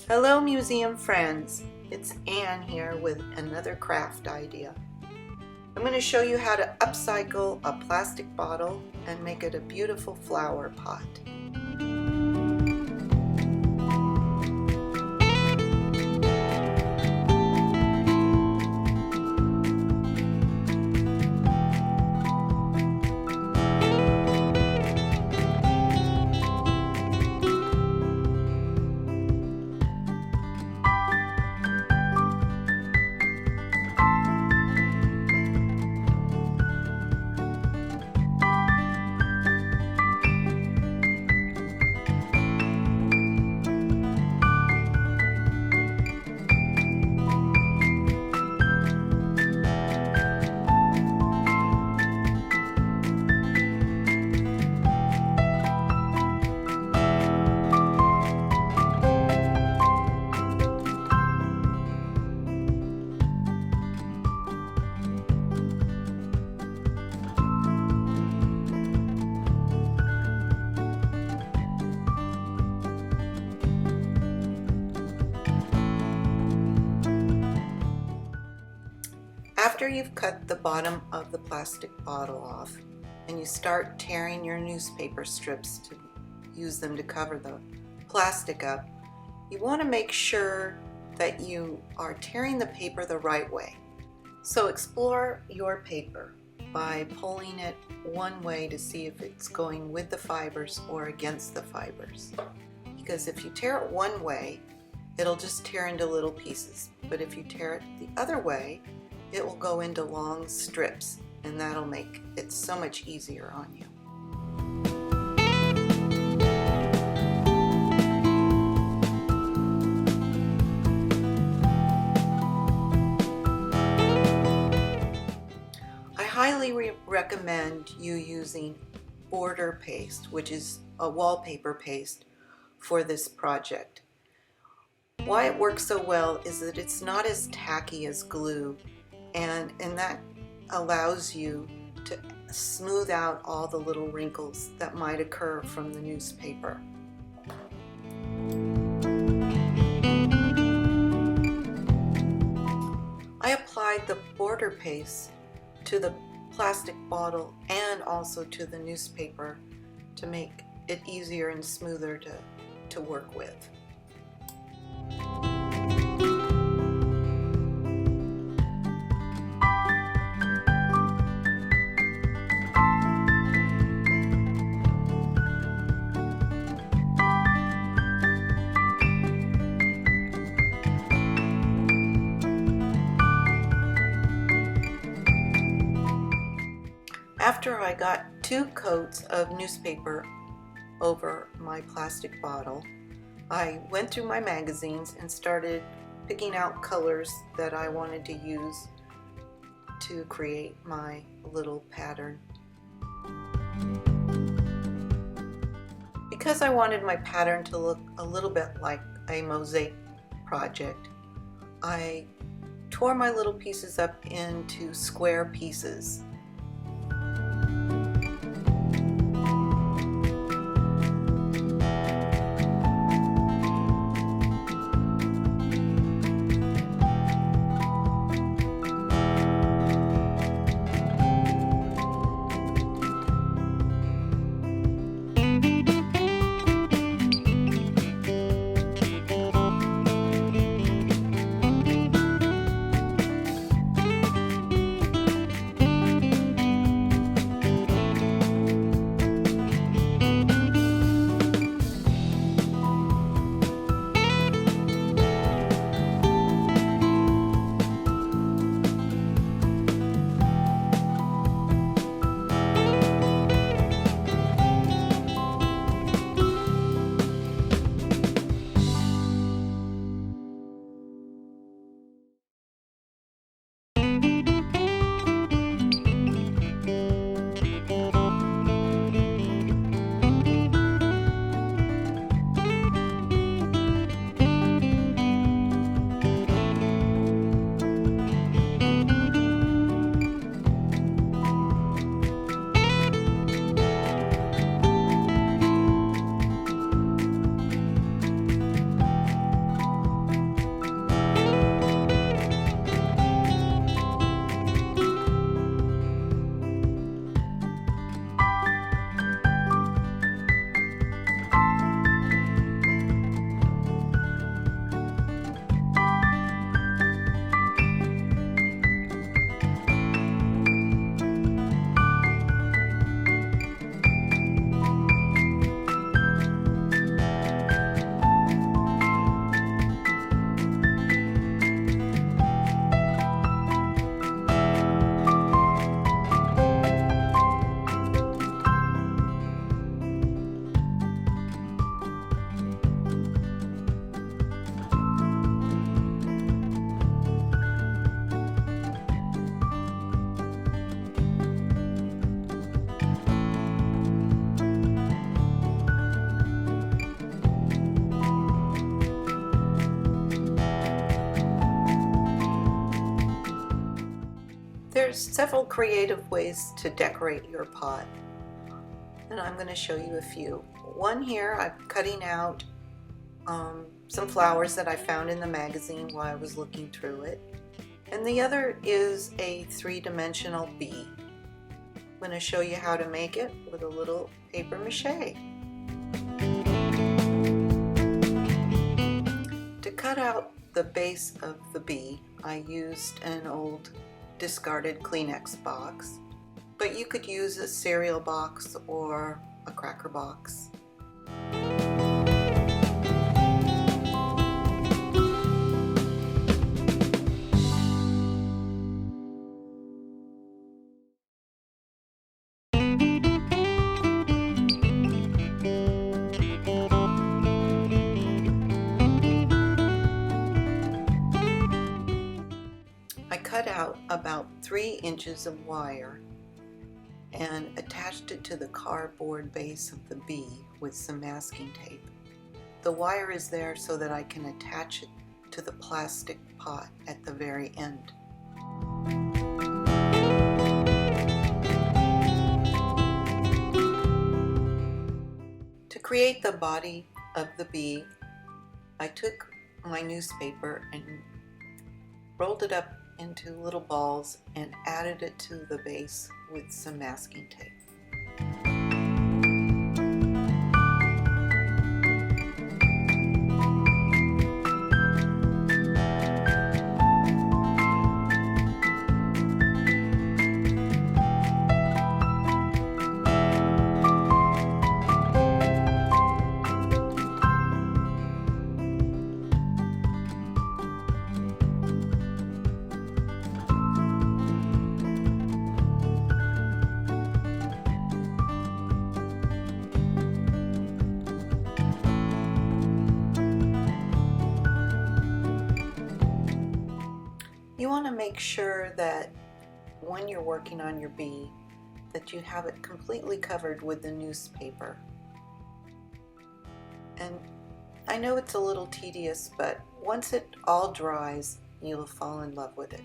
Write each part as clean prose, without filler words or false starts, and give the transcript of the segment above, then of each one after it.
Hello museum friends, it's Anne here with another craft idea. I'm going to show you how to upcycle a plastic bottle and make it a beautiful flower pot. After you've cut the bottom of the plastic bottle off and you start tearing your newspaper strips to use them to cover the plastic up, you want to make sure that you are tearing the paper the right way. So explore your paper by pulling it one way to see if it's going with the fibers or against the fibers. Because if you tear it one way, it'll just tear into little pieces. But if you tear it the other way, it will go into long strips, and that'll make it so much easier on you. I highly recommend you using border paste, which is a wallpaper paste, for this project. Why it works so well is that it's not as tacky as glue, and that allows you to smooth out all the little wrinkles that might occur from the newspaper. I applied the border paste to the plastic bottle and also to the newspaper to make it easier and smoother to work with. After I got 2 coats of newspaper over my plastic bottle, I went through my magazines and started picking out colors that I wanted to use to create my little pattern. Because I wanted my pattern to look a little bit like a mosaic project, I tore my little pieces up into square pieces. several creative ways to decorate your pot, and I'm going to show you a few. One here, I'm cutting out some flowers that I found in the magazine while I was looking through it. And the other is a three-dimensional bee. I'm going to show you how to make it with a little paper mache. To cut out the base of the bee, I used an old discarded Kleenex box, but you could use a cereal box or a cracker box. I cut out about 3 inches of wire and attached it to the cardboard base of the bee with some masking tape. The wire is there so that I can attach it to the plastic pot at the very end. To create the body of the bee, I took my newspaper and rolled it up into little balls and added it to the base with some masking tape. You want to make sure that when you're working on your bee that you have it completely covered with the newspaper. And I know it's a little tedious, but once it all dries, you'll fall in love with it.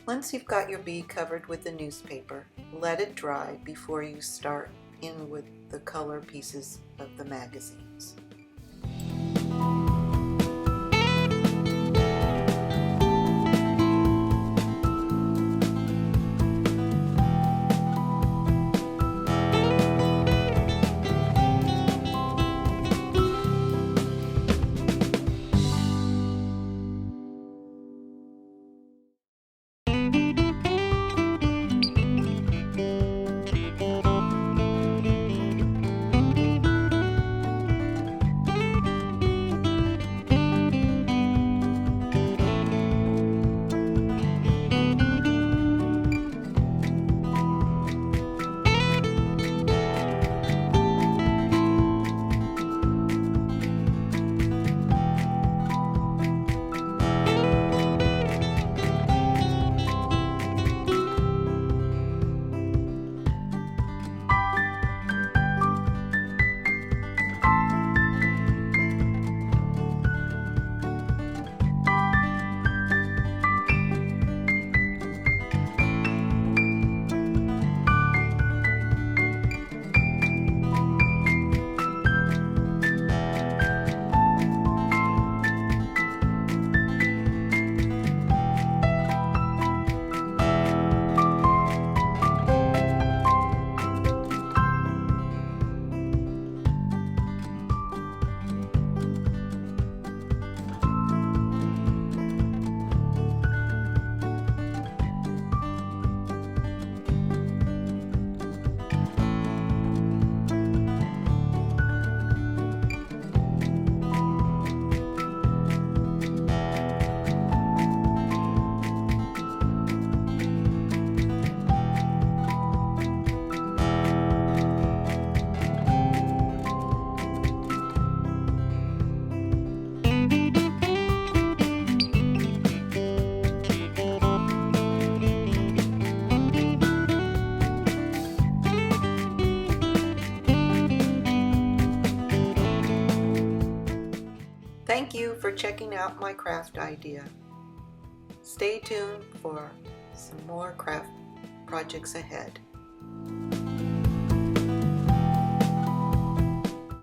Once you've got your bee covered with the newspaper, let it dry before you start in with the color pieces of the magazines. you for checking out my craft idea. Stay tuned for some more craft projects ahead.